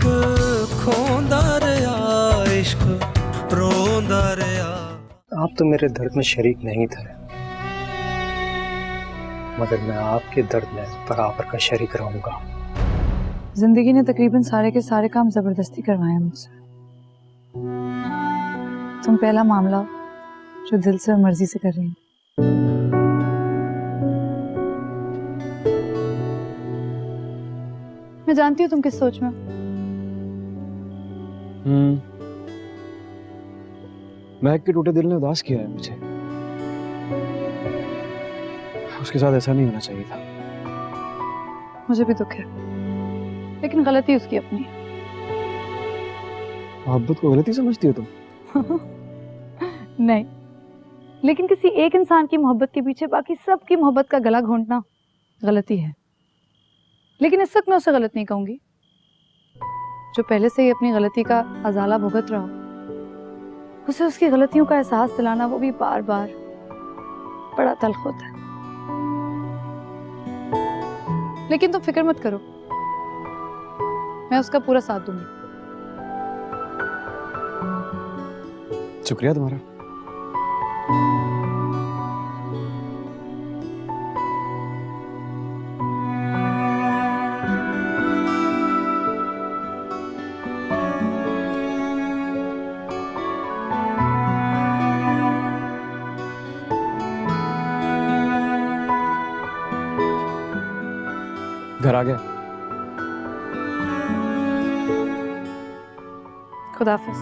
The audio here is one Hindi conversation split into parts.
इश्क खोंदा रहा, इश्क रोंदा रहा। आप तो मेरे दर्द में शरीक नहीं थे, मगर मैं आपके दर्द में बराबर का शरीक रहूंगा। जिंदगी ने तकरीबन सारे के सारे काम जबरदस्ती करवाए मुझसे। तुम पहला मामला जो दिल से और मर्जी से कर रही हो। मैं जानती हूँ तुम किस सोच में हो। महक के टूटे दिल ने उदास किया है मुझे। उसके साथ ऐसा नहीं होना चाहिए था। मुझे भी दुख है, लेकिन गलती उसकी अपनी है। मोहब्बत को गलती समझती हो तुम? नहीं, लेकिन किसी एक इंसान की मोहब्बत के पीछे बाकी सबकी मोहब्बत का गला घोंटना गलती है। लेकिन इस वक्त मैं उसे गलत नहीं कहूंगी जो पहले से ही अपनी गलती का अजाला भुगत रहा हो। उसे उसकी गलतियों का एहसास दिलाना, वो भी बार बार, बड़ा तल्ख होता है। लेकिन तुम फिक्र मत करो, मैं उसका पूरा साथ दूंगी। शुक्रिया तुम्हारा। घर आ गया। खुदाफिज।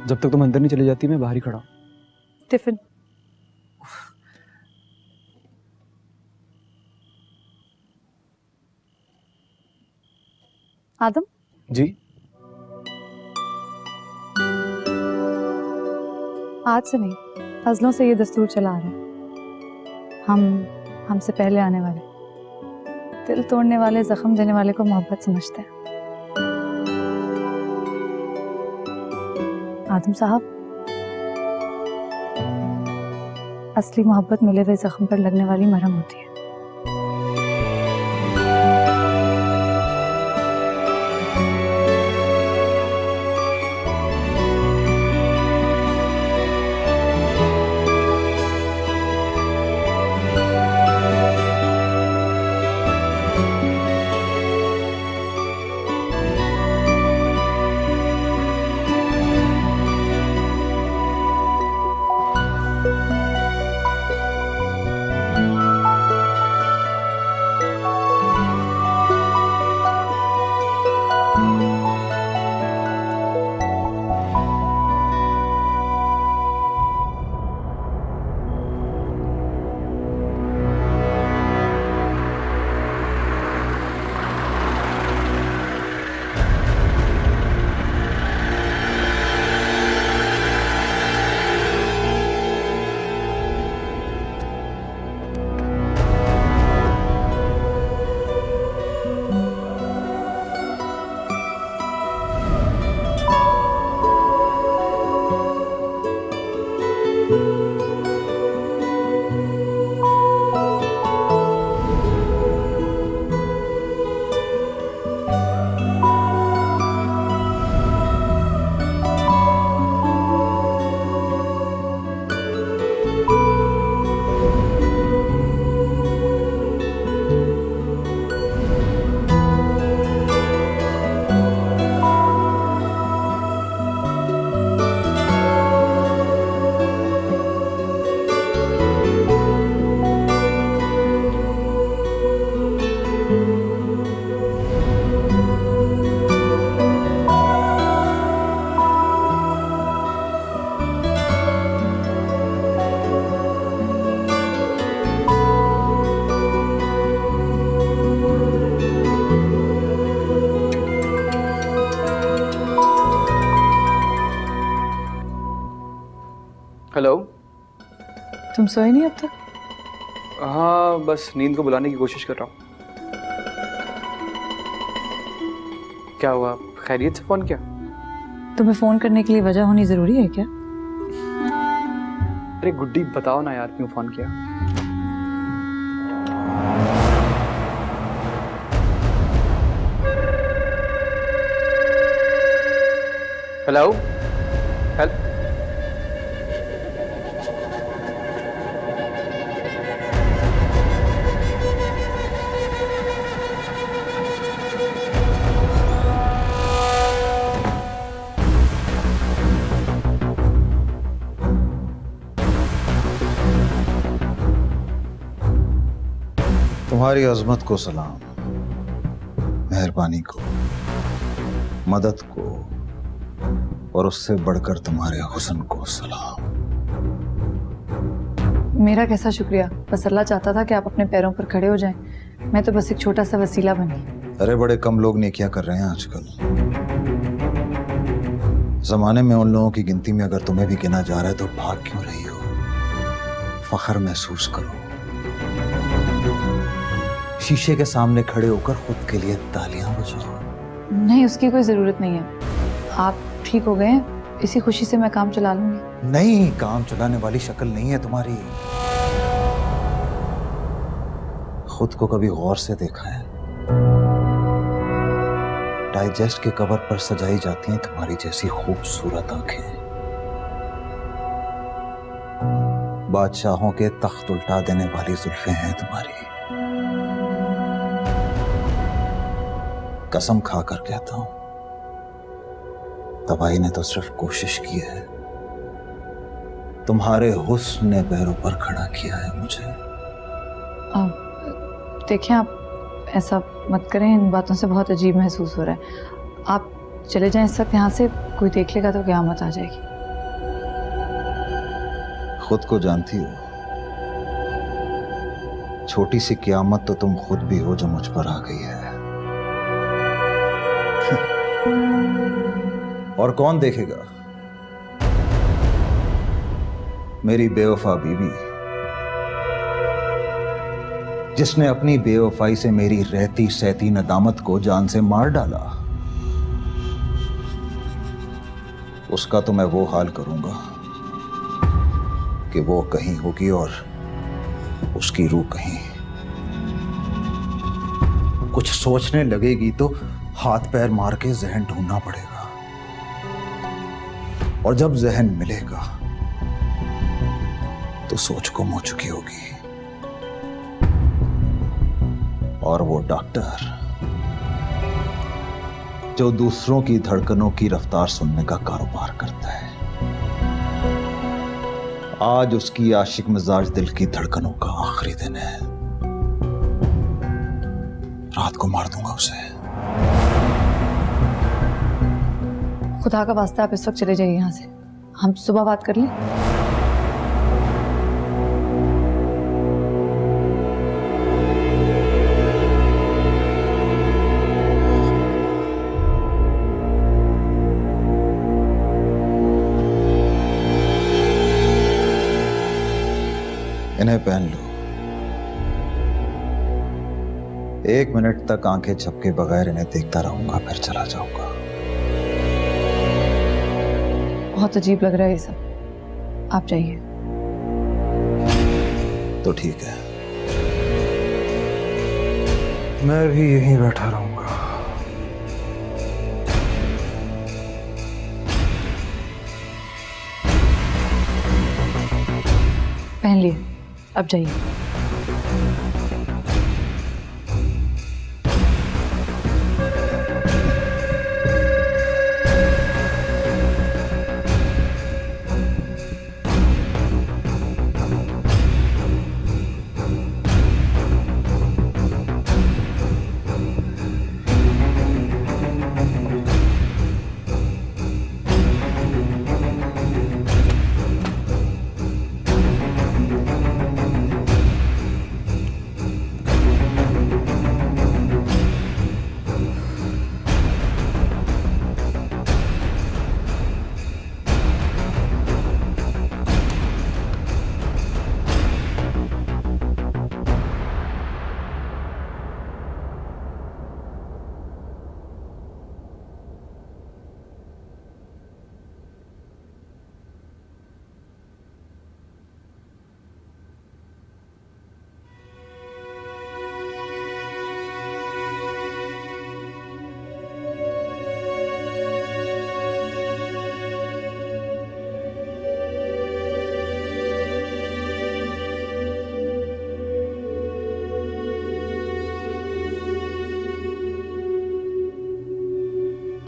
जब तक तुम अंदर नहीं चली जाती मैं बाहर ही खड़ा हूं। टिफिन। आदम जी। आज से नहीं, फजलों से ये दस्तूर चला आ रहा है। हमसे पहले आने वाले, दिल तोड़ने वाले, जख्म देने वाले को मोहब्बत समझते हैं। आदम साहब, असली मोहब्बत मिले हुए जख्म पर लगने वाली मरहम होती है। हेलो। तुम सोए नहीं अब तक? हाँ, बस नींद को बुलाने की कोशिश कर रहा हूँ। क्या हुआ, खैरियत से फोन किया? तुम्हें फोन करने के लिए वजह होनी जरूरी है क्या? अरे गुड्डी, बताओ ना यार, क्यों फोन किया? हेलो हेल तुम्हारी अजमत को सलाम, मेहरबानी को, मदद को और उससे बढ़कर तुम्हारे हुस्न को सलाम। मेरा कैसा शुक्रिया, बस अल्लाह चाहता था कि आप अपने पैरों पर खड़े हो जाएं। मैं तो बस एक छोटा सा वसीला बनी। अरे बड़े कम लोग नेकियां कर रहे हैं आजकल। जमाने में उन लोगों की गिनती में अगर तुम्हें भी गिना जा रहा है तो भाग क्यों रही हो? फख्र महसूस करो। शीशे के सामने खड़े होकर खुद के लिए तालियां बजाओ। नहीं, उसकी कोई ज़रूरत नहीं है। आप ठीक हो गए, इसी खुशी से मैं काम चला लूंगी। नहीं, काम चलाने वाली शक्ल नहीं है तुम्हारी। खुद को कभी गौर से देखा है? डाइजेस्ट के कवर पर सजाई जाती हैं तुम्हारी जैसी खूबसूरत आंखें। बादशाहों के तख्त उल्टा देने वाली जुल्फें हैं तुम्हारी। कसम खाकर कहता हूं, तबाही ने तो सिर्फ कोशिश की है, तुम्हारे हुस्न ने पैरों पर खड़ा किया है मुझे। देखें, आप ऐसा मत करें, इन बातों से बहुत अजीब महसूस हो रहा है। आप चले जाएं इस वक्त यहाँ से, कोई देख लेगा तो क़यामत आ जाएगी। खुद को जानती हो, छोटी सी क़यामत तो तुम खुद भी हो जो मुझ पर आ गई है। और कौन देखेगा? मेरी बेवफा बीवी, जिसने अपनी बेवफाई से मेरी रहती सहती नदामत को जान से मार डाला। उसका तो मैं वो हाल करूंगा कि वो कहीं होगी और उसकी रूह कहीं। कुछ सोचने लगेगी तो हाथ पैर मार के जहन ढूंढना पड़ेगा, और जब जहन मिलेगा तो सोच को मुँह चुकी होगी। और वो डॉक्टर जो दूसरों की धड़कनों की रफ्तार सुनने का कारोबार करता है, आज उसकी आशिक मिजाज दिल की धड़कनों का आखिरी दिन है। रात को मार दूंगा उसे। खुदा का वास्ता, आप इस वक्त चले जाइए यहाँ से, हम सुबह बात कर लें। इन्हें पहन लो। 1 मिनट तक आंखें झपके बगैर इन्हें देखता रहूंगा, फिर चला जाऊंगा। बहुत अजीब लग रहा है ये सब, आप जाइए। तो ठीक है, मैं भी यहीं बैठा रहूंगा। पहन लिए, अब जाइए।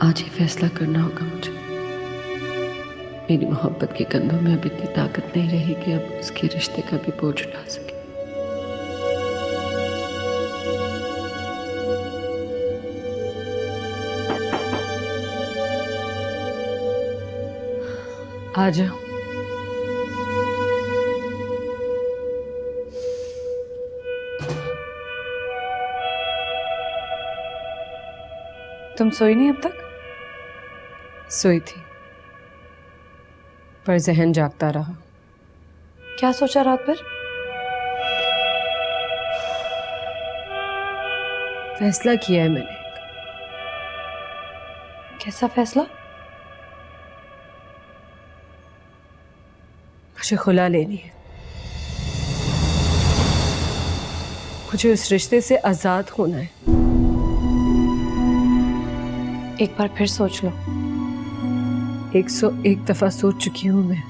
आज ही फैसला करना होगा मुझे। मेरी मोहब्बत के कंधों में अब इतनी ताकत नहीं रही कि अब उसके रिश्ते का भी बोझ उठा सके। आ जाओ। तुम सोई नहीं अब तक? सोई थी पर जहन जागता रहा। क्या सोचा रात भर? फैसला किया है मैंने। कैसा फैसला? मुझे खुला लेनी है। मुझे उस रिश्ते से आजाद होना है। एक बार फिर सोच लो। 101 दफा सोच चुकी हूं मैं।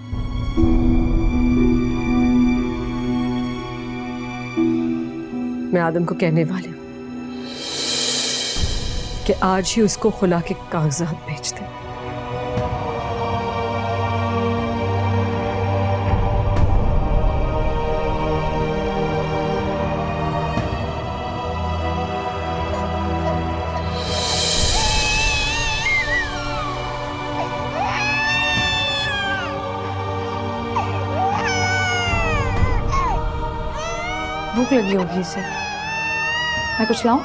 मैं आदम को कहने वाली हूं कि आज ही उसको खुला के कागजात भेज दे। भूख लगी होगी इसे, मैं कुछ लाऊं?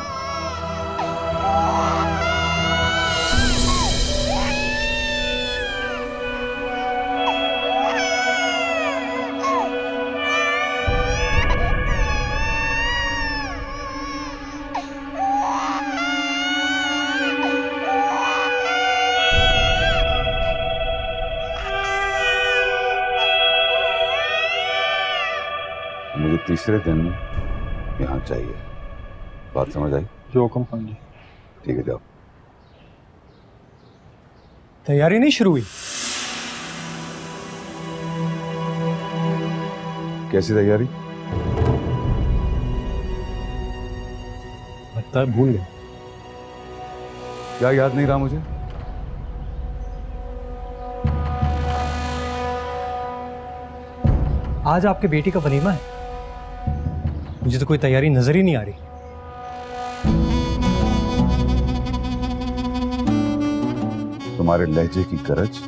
मुझे तीसरे दिन यहाँ चाहिए। बात समझ आई? जो हुक्म पंडित। ठीक है, जाओ। तैयारी नहीं शुरू हुई? कैसी तैयारी? लगता है भूल गए। क्या याद नहीं रहा मुझे? आज आपके बेटी का वलीमा है। मुझे तो कोई तैयारी नजर ही नहीं आ रही। तुम्हारे लहजे की गरज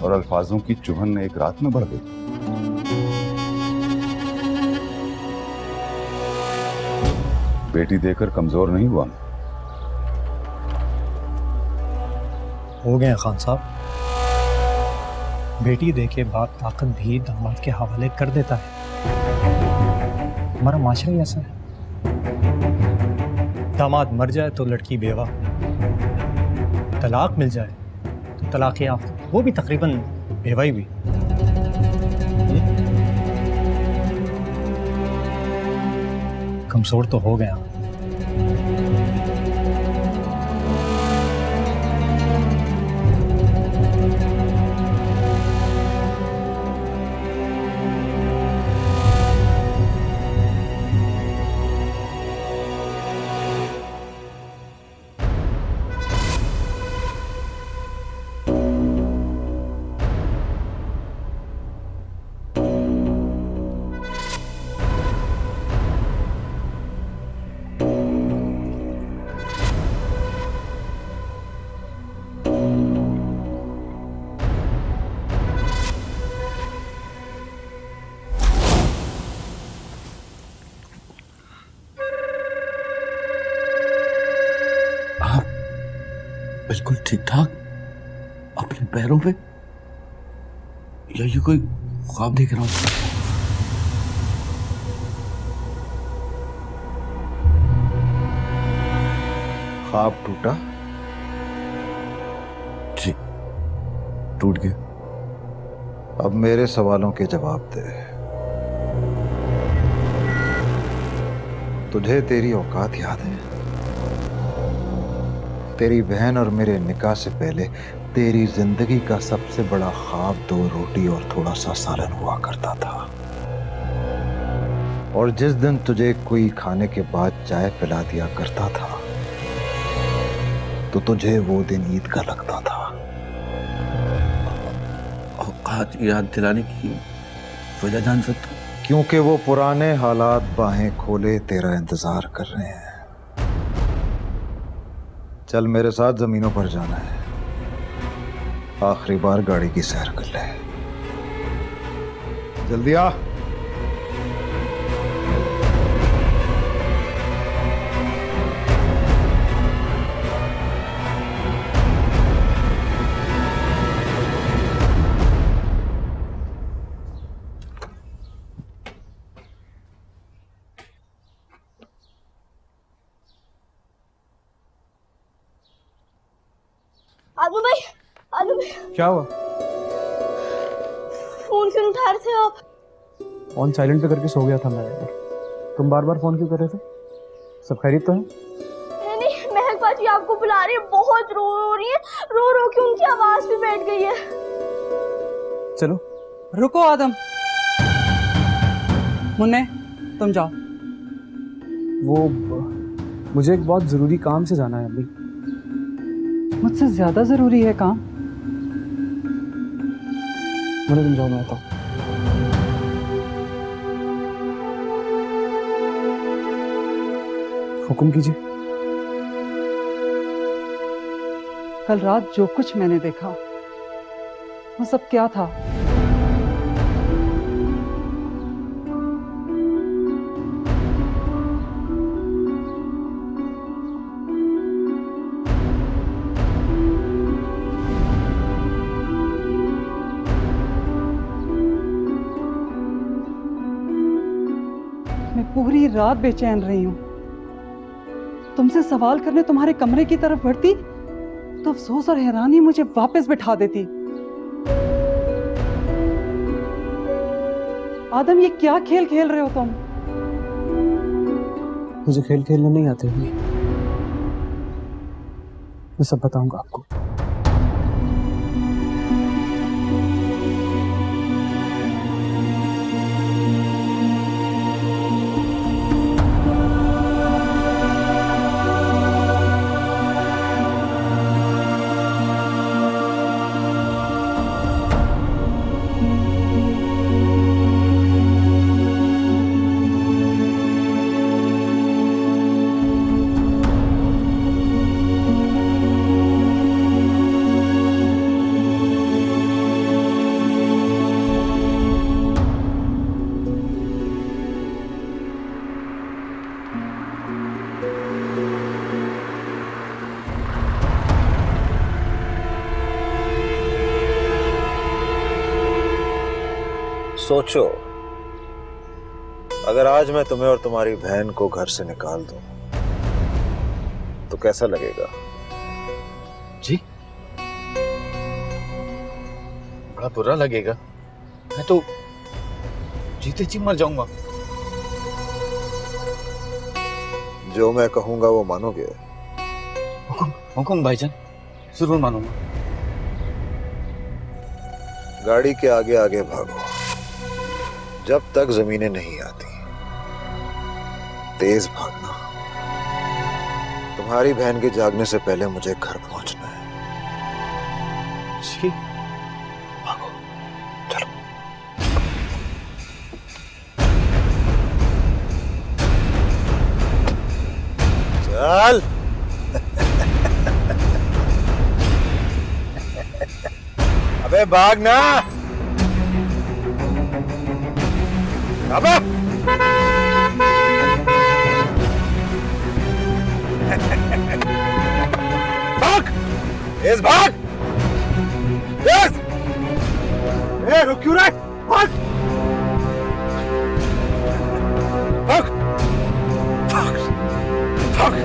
और अल्फाजों की चुभन ने एक रात में बढ़ गई। बेटी देकर कमजोर नहीं हुआ मैं। हो गए खान साहब। बेटी देखे बाप ताकत भी दामाद के हवाले कर देता है। हमारा माशरा ही ऐसा है। दामाद मर जाए तो लड़की बेवा, तलाक मिल जाए तो तलाक याफ्ता, वो भी तकरीबन बेवा ही हुई। कमजोर तो हो गया। बिल्कुल ठीक ठाक अपने पैरों पे, या ये कोई ख्वाब देख रहा हूं? ख्वाब टूटा? जी, टूट गया। अब मेरे सवालों के जवाब दे। तुझे तेरी औकात याद है? तेरी बहन और मेरे निकाह से पहले तेरी जिंदगी का सबसे बड़ा ख्वाब 2 रोटी और थोड़ा सा सालन हुआ करता था। और जिस दिन तुझे कोई खाने के बाद चाय पिला दिया करता था तो तुझे वो दिन ईद का लगता था। औकात याद दिलाने की वजह जान सकता हूँ? क्योंकि वो पुराने हालात बाहें खोले तेरा इंतजार कर रहे हैं। चल मेरे साथ जमीनों पर जाना है, आखिरी बार गाड़ी की सैर कर ले। जल्दी आ। आदमी भाई, आदमी भाई, क्या हुआ? फोन क्यों उठा रहे थे आप? फोन साइलेंट पे करके सो गया था मैं। तुम बार बार फोन क्यों कर रहे थे? सब खैरियत तो है? नहीं, महक बाजी आपको बुला रही है, बहुत रो रही है, रो रो के उनकी आवाज भी बैठ गई है। चलो। रुको आदम, मुन्ने तुम जाओ। वो मुझे एक बहुत जरूरी काम से जाना है अभी। मुझसे ज्यादा जरूरी है काम? मुझे तुम जाओ, मैं आता हूँ। हुक्म कीजिए। कल रात जो कुछ मैंने देखा वो सब क्या था? मैं पूरी रात बेचैन रही हूं। तुमसे सवाल करने तुम्हारे कमरे की तरफ बढ़ती तो अफसोस और हैरानी मुझे वापस बिठा देती। आदम, ये क्या खेल खेल रहे हो तुम? मुझे खेल खेलने नहीं आते हैं। मैं सब बताऊंगा आपको। सोचो, अगर आज मैं तुम्हें और तुम्हारी बहन को घर से निकाल दूं तो कैसा लगेगा? जी, बड़ा बुरा लगेगा। मैं तो जीते जी मर जाऊंगा। जो मैं कहूंगा वो मानोगे? हुकुम हुकुम भाईजान, जरूर मानूंगा। गाड़ी के आगे आगे भागो जब तक जमीनें नहीं आती। तेज भागना। तुम्हारी बहन के जागने से पहले मुझे घर पहुंचना है। जी, भागो, चलो। चल। अबे भागना। अबे भाग, तेज भाग, तेज। रुक क्यों रहे? भाग, भाग, भाग, भाग।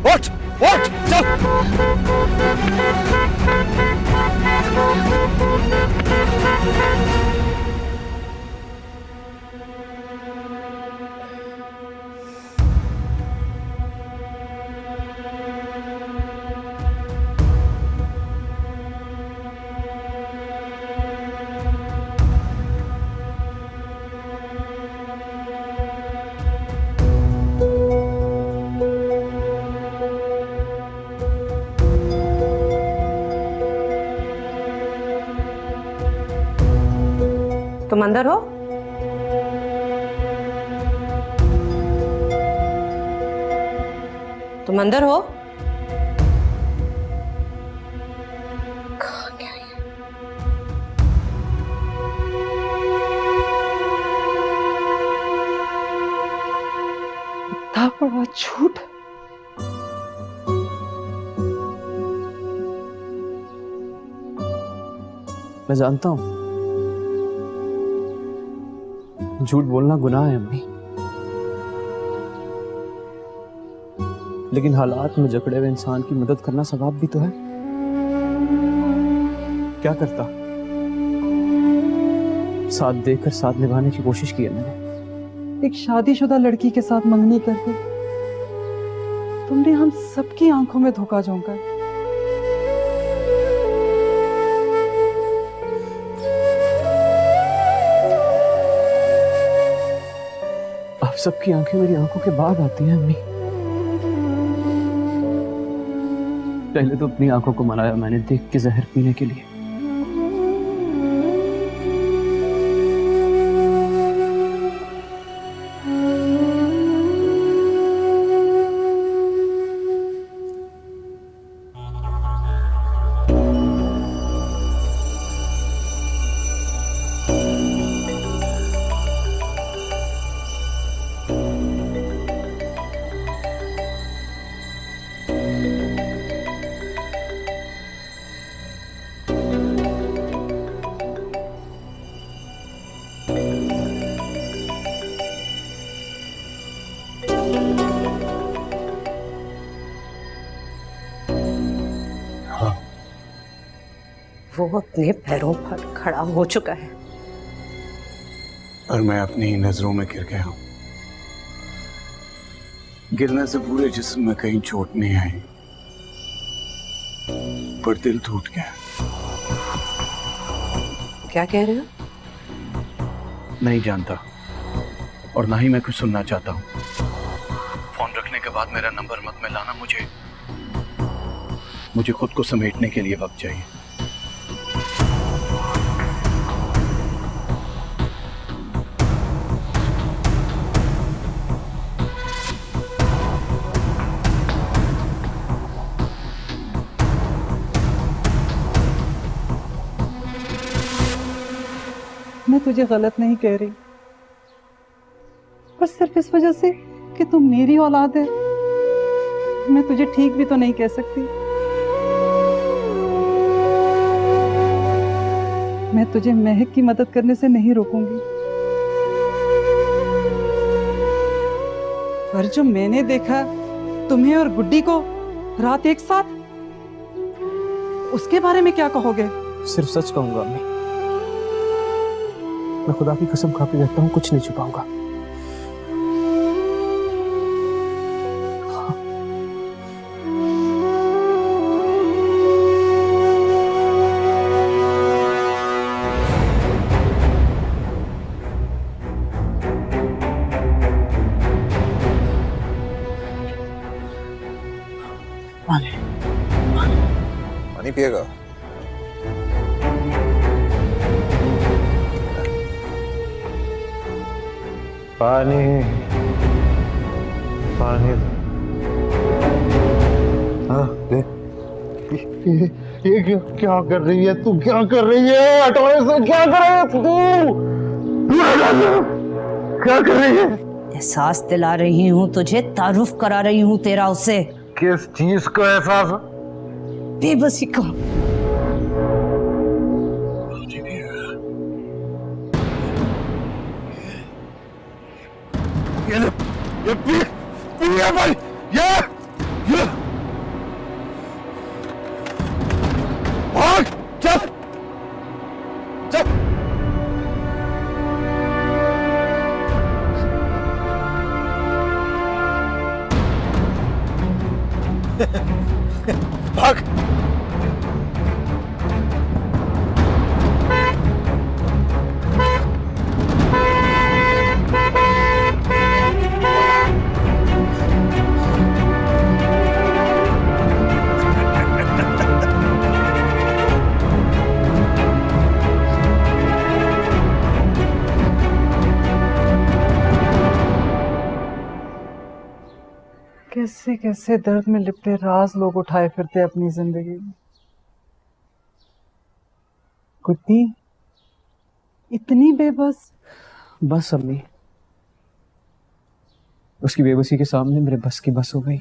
उठ, चल। तुम अंदर हो? तुम अंदर हो? कहाँ गया ये? इतना बड़ा झूठ। मैं जानता हूं झूठ बोलना गुनाह है अम्मी, लेकिन हालात में जकड़े हुए इंसान की मदद करना सवाब भी तो है। क्या करता, साथ देकर साथ निभाने की कोशिश की है मैंने। एक शादीशुदा लड़की के साथ मंगनी करके तुमने हम सबकी आंखों में धोखा झोंका। आप सबकी आंखें मेरी आंखों के बाद आती हैं अम्मी। पहले तो अपनी आंखों को मनाया मैंने देख के जहर पीने के लिए, वो अपने पैरों पर खड़ा हो चुका है और मैं अपनी ही नजरों में गिर गया हूं। गिरने से पूरे जिस्म में कहीं चोट नहीं आई, पर दिल टूट गया। क्या कह रहे हो? नहीं जानता और ना ही मैं कुछ सुनना चाहता हूं। फोन रखने के बाद मेरा नंबर मत मिलाना। मुझे खुद को समेटने के लिए वक्त चाहिए। मैं तुझे गलत नहीं कह रही, पर सिर्फ इस वजह से कि तुम मेरी औलाद है मैं तुझे ठीक भी तो नहीं कह सकती। मैं तुझे महक की मदद करने से नहीं रोकूंगी, पर जो मैंने देखा तुम्हें और गुड्डी को रात एक साथ, उसके बारे में क्या कहोगे? सिर्फ सच कहूंगा अम्मी। मैं खुदा की कसम खा के कहता हूं कुछ नहीं छुपाऊंगा। पानी पिएगा? पानी पानी। हाँ देख, ये क्या कर रही है तू? क्या कर रही है? हटवाने से क्या कर रही है तू? क्या कर रही है? एहसास दिला रही हूँ तुझे, तारुफ करा रही हूँ तेरा उसे। किस चीज का एहसास? बेबसी का। ये पी भाई, ये भाग, चल चल। भाग। कैसे कैसे दर्द में लिपटे राज लोग उठाए फिरते अपनी जिंदगी में। कुत्ती इतनी बेबस। बस अम्मी, उसकी बेबसी के सामने मेरे बस की बस हो गई।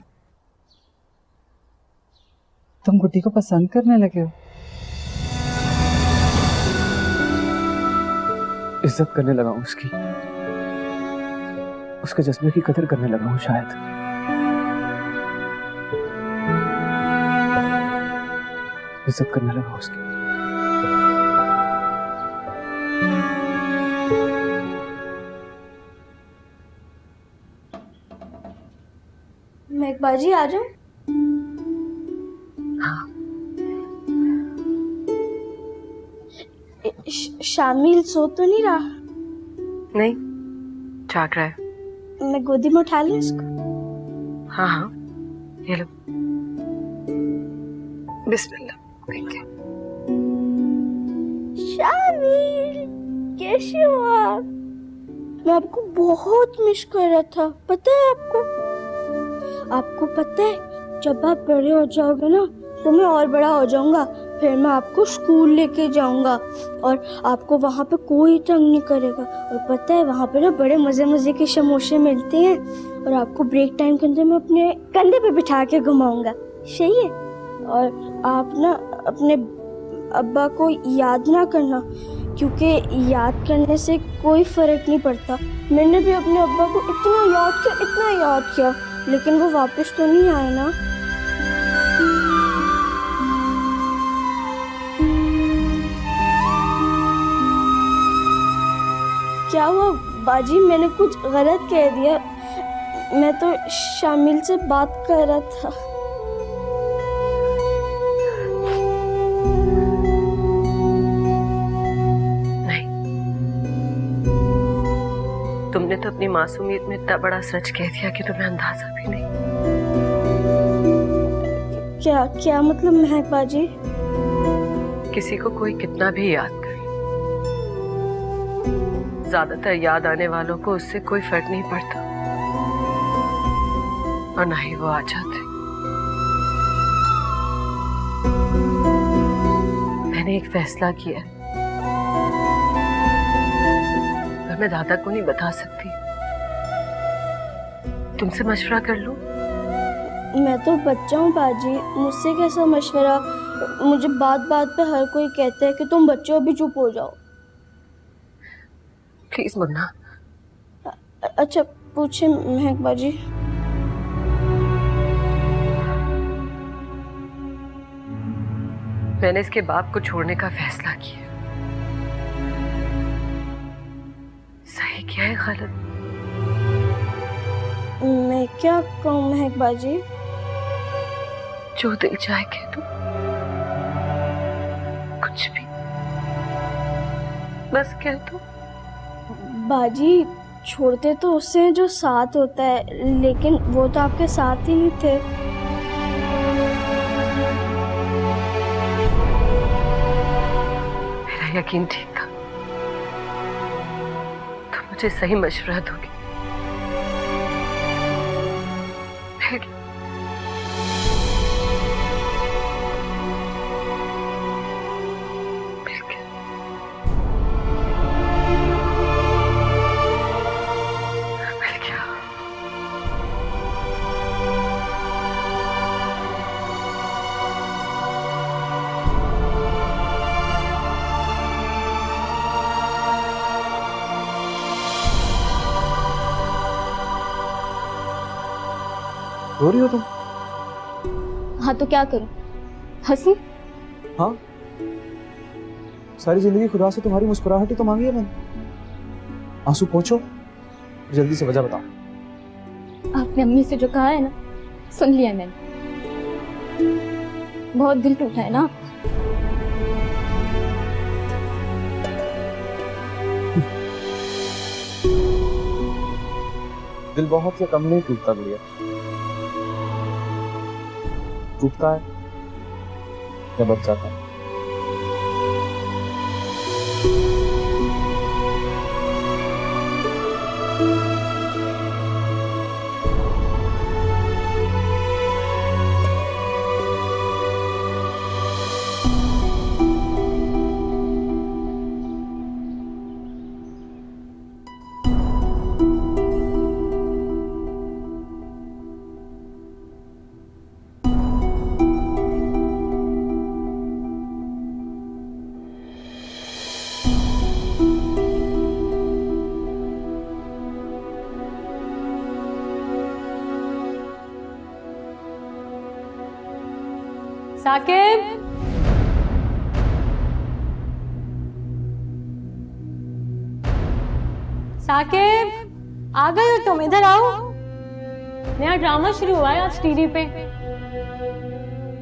तुम गुड्डी को पसंद करने लगे हो? इज्जत करने लगा हूं उसकी, उसके जज्बे की कदर करने लगा हूं शायद। इज्जत करने लगा उसकी। महकबाजी आ जाऊं? शामिल सो तो नहीं रहा? नहीं, जाग रहा है। मैं गोदी में उठा लूं इसको? हाँ हाँ, ये लो। बिस्मिल्लाह। शामिल, कैसे हो आप? मैं आपको बहुत मिस कर रहा था, पता है आपको? आपको पता है, जब आप बड़े हो जाओगे ना तो मैं और बड़ा हो जाऊंगा, फिर मैं आपको स्कूल लेके जाऊंगा और आपको वहाँ पे कोई तंग नहीं करेगा। और पता है वहाँ पे ना बड़े मजे मजे के समोसे मिलते हैं और आपको ब्रेक टाइम के अंदर मैं अपने कंधे पे बिठा के घुमाऊंगा, सही है? और आप ना अपने अब्बा को याद ना करना, क्योंकि याद करने से कोई फर्क नहीं पड़ता। मैंने भी अपने अब्बा को इतना याद किया, लेकिन वो वापस तो नहीं आए ना। क्या हुआ बाजी, मैंने कुछ गलत कह दिया? मैं तो शामिल से बात कर रहा था। नहीं, तुमने तो अपनी मासूमियत में इतना बड़ा सच कह दिया कि तुम्हें अंदाजा भी नहीं। क्या मतलब महक बाजी? किसी को कोई कितना भी याद करे, ज्यादातर याद आने वालों को उससे कोई फर्क नहीं पड़ता और ना ही वो आ जाते। मैंने एक फैसला किया है, पर मैं दादा को नहीं बता सकती। तुमसे मशवरा कर लूं? मैं तो बच्चा हूँ बाजी, मुझसे कैसा मशवरा? मुझे बात बात पे हर कोई कहता है कि तुम बच्चों भी चुप हो जाओ। प्लीज मुन्ना। अच्छा पूछे महक बाजी। मैंने इसके बाप को छोड़ने का फैसला किया। सही क्या है गलत? मैं क्या कहूँ महक बाजी? जो दिल चाहे कह दो, कुछ भी, बस कह दो। बाजी छोड़ते तो उससे हैं जो साथ होता है, लेकिन वो तो आपके साथ ही नहीं थे। मेरा यकीन ठीक था, तो मुझे सही मशवरा दोगे। रो रही हो तुम? हाँ तो क्या करूं, हंसूं? हाँ, सारी जिंदगी खुदा से तुम्हारी मुस्कुराहट ही तो मांगी है मैंने। आंसू पोंछो, जल्दी से वजह बताओ। आपने अम्मी से जो कहा है ना, सुन लिया मैंने। बहुत दिल टूटा है ना? दिल बहुत से कम नहीं टूटता बढ़िया, टूटता है या बच जाता है। साकिब, साकिब, आ गए हो तुम? इधर आओ, नया ड्रामा शुरू हुआ है आज टीवी पे।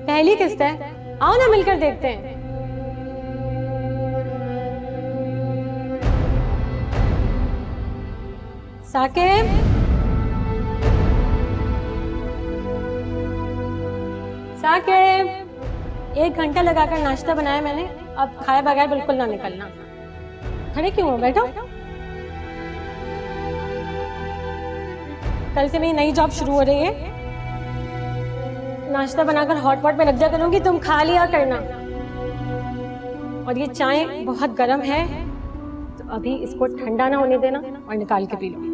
पहली किस्त है, आओ ना मिलकर देखते हैं। साकिब, साकिब, 1 घंटा लगाकर नाश्ता बनाया मैंने, अब खाए बगैर बिल्कुल ना निकलना। खड़े क्यों हो? बैठो। कल से मेरी नई जॉब शुरू हो रही है। नाश्ता बनाकर हॉटपॉट में रख दिया करूंगी, तुम खा लिया करना। और ये चाय बहुत गर्म है, तो अभी इसको ठंडा ना होने देना और निकाल के पी लो।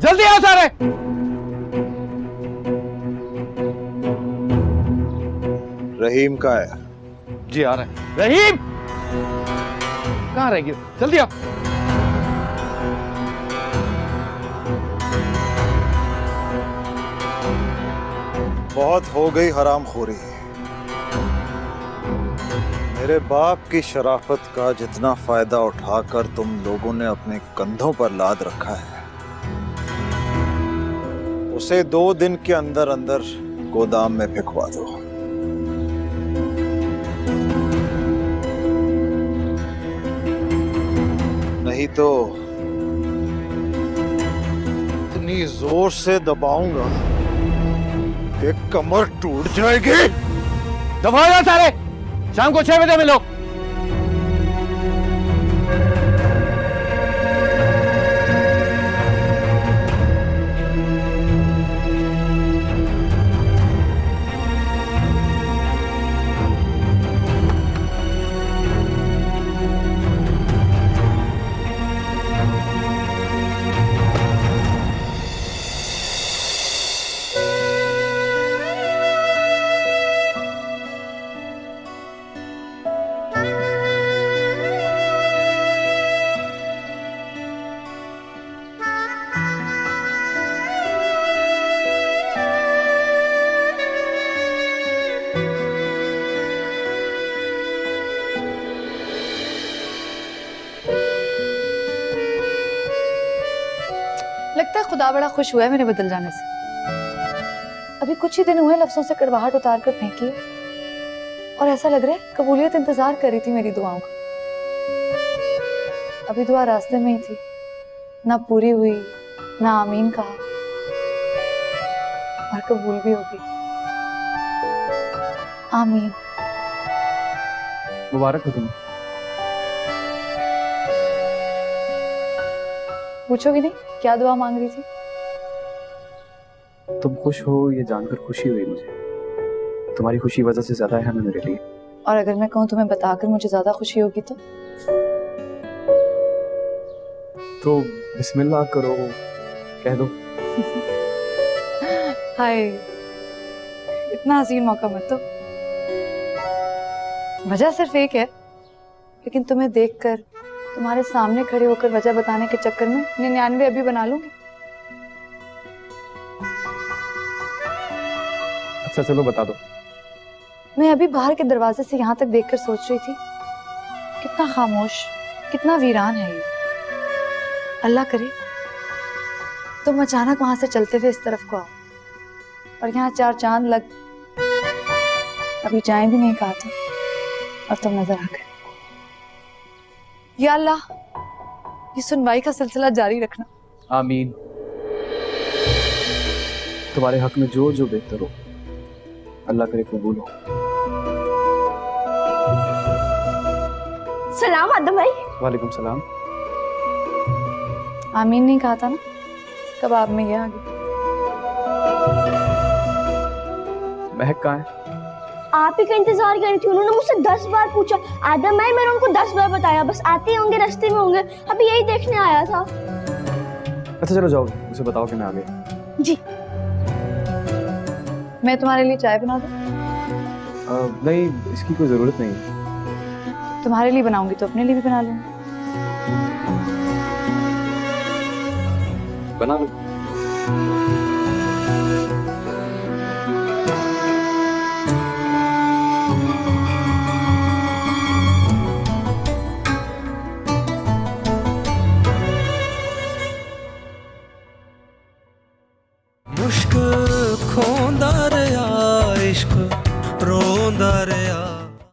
जल्दी आओ सारे। रहीम का है? जी आ रहे हैं। रहीम कहाँ रह गए? जल्दी आओ। बहुत हो गई हरामखोरी। मेरे बाप की शराफत का जितना फायदा उठाकर तुम लोगों ने अपने कंधों पर लाद रखा है, उसे 2 दिन के अंदर अंदर गोदाम में फेंकवा दो। नहीं तो इतनी जोर से दबाऊंगा कि कमर टूट जाएगी। दबाओ ना सारे, शाम को 6 बजे मिलो। लगता है खुदा बड़ा खुश हुआ है मेरे बदल जाने से। अभी कुछ ही दिन हुए लफ्जों से कड़वाहट उतार कर फेंकी है और ऐसा लग रहा है कबूलियत इंतजार कर रही थी मेरी दुआओं का। अभी दुआ रास्ते में ही थी, ना पूरी हुई ना आमीन कहा और कबूल भी होगी। आमीन। मुबारक हो तुम्हें। पूछोगी नहीं क्या दुआ मांग रही थी? तुम खुश हो ये जानकर खुशी हुई मुझे। तुम्हारी खुशी वजह से ज्यादा है मेरे लिए। और अगर मैं कहूँ तुम्हें बताकर मुझे ज्यादा खुशी होगी तो बिस्मिल्लाह करो, कह दो। हाय, इतना हसीन मौका मत दो। वजह सिर्फ एक है, लेकिन तुम्हें देखकर तुम्हारे सामने खड़े होकर वजह बताने के चक्कर में 99 अभी बना लूंगी। अच्छा चलो बता दो। मैं अभी बाहर के दरवाजे से यहाँ तक देखकर सोच रही थी, कितना खामोश, कितना वीरान है ये। अल्लाह करे तुम अचानक वहां से चलते हुए इस तरफ को आओ और यहाँ 4 चांद लग अभी जाए भी नहीं कहा था और तुम नजर आ गए। या अल्लाह, ये सुनवाई का सिलसिला जारी रखना। आमीन। तुम्हारे हक में जो जो बेहतर हो अल्लाह करे कबूल हो। सलाम आदम भाई। वालेकुम सलाम। आमीन नहीं कहा था ना, कबाब में गया आगे। महक कहाँ है? आप ही का इंतजार कर रही थी, उन्होंने मुझसे 10 बार पूछा। आदम है, मैंने उनको 10 बार बताया, बस आते ही होंगे, रास्ते में होंगे, अभी यही देखने आया था। अच्छा चलो जाओ, मुझे बताओ कि मैं आ गया। जी। मैं तुम्हारे लिए चाय बना दूं? नहीं, इसकी कोई जरूरत नहीं है। तुम्हारे लिए बनाऊंगी तो अपने लिए भी बना लूंगी। बना लो। मुश्क खोंदा